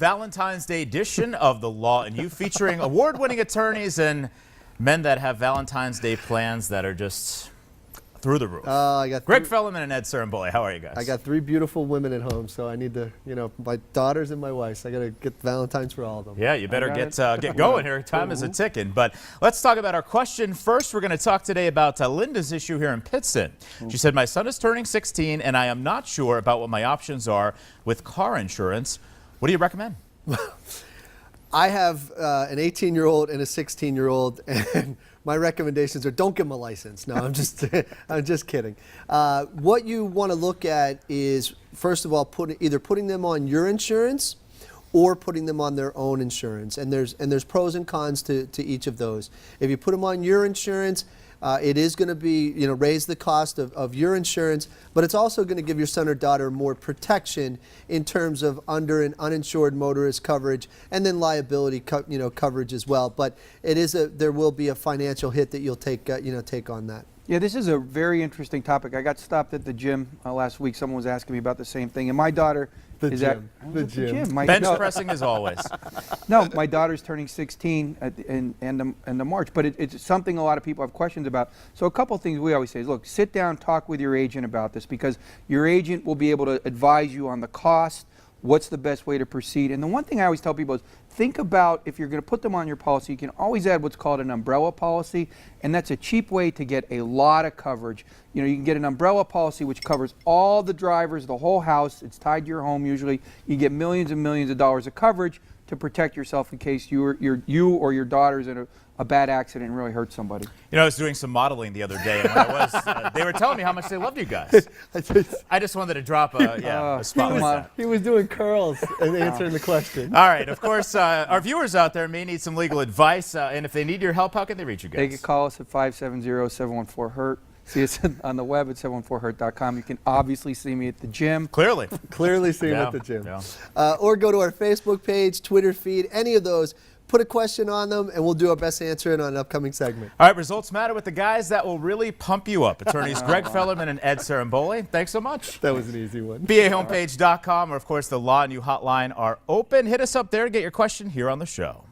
Valentine's Day edition of The Law and You, featuring award-winning attorneys and men that have Valentine's Day plans that are just through the roof. I got Greg Fellman and Ed Sarambole. How are you guys? I got 3 beautiful women at home, so I need to, my daughters and my wife. So I got to get Valentine's for all of them. Yeah, you better get going here. Time is a-ticking. But let's talk about our question first. We're going to talk today about Linda's issue here in Pittston. She said, my son is turning 16, and I am not sure about what my options are with car insurance. What do you recommend? I have an 18-year-old and a 16-year-old, and my recommendations are don't give them a license. No, I'm just kidding. What you want to look at is, first of all, either putting them on your insurance or putting them on their own insurance. And there's pros and cons to each of those. If you put them on your insurance, it is going to be, raise the cost of your insurance, but it's also going to give your son or daughter more protection in terms of under and uninsured motorist coverage, and then liability, coverage as well. But there will be a financial hit that you'll take on that. Yeah, this is a very interesting topic. I got stopped at the gym last week. Someone was asking me about the same thing, and my daughter The gym. Bench pressing as always. No, my daughter's turning 16 in the March, but it's something a lot of people have questions about. So a couple things we always say is, look, sit down, talk with your agent about this, because your agent will be able to advise you on the cost, what's the best way to proceed. And the one thing I always tell people is, think about, if you're going to put them on your policy, you can always add what's called an umbrella policy, and that's a cheap way to get a lot of coverage. You can get an umbrella policy which covers all the drivers, the whole house. It's tied to your home usually. You get millions and millions of dollars of coverage to protect yourself in case you or your daughter's in a bad accident and really hurt somebody. I was doing some modeling the other day, and when I was, they were telling me how much they loved you guys. I just wanted to drop a spot like that. He was doing curls and answering the question. All right, of course, our viewers out there may need some legal advice, and if they need your help, how can they reach you guys? They can call us at 570-714-HURT. See us on the web at 714hurt.com. You can obviously see me at the gym. Clearly See him at the gym. Yeah. Or go to our Facebook page, Twitter feed, any of those. Put a question on them, and we'll do our best to answer it on an upcoming segment. All right, results matter with the guys that will really pump you up. Attorneys Greg Fellman and Ed Sarambole, thanks so much. That was an easy one. BAHomepage.com, or of course the Law and You hotline are open. Hit us up there to get your question here on the show.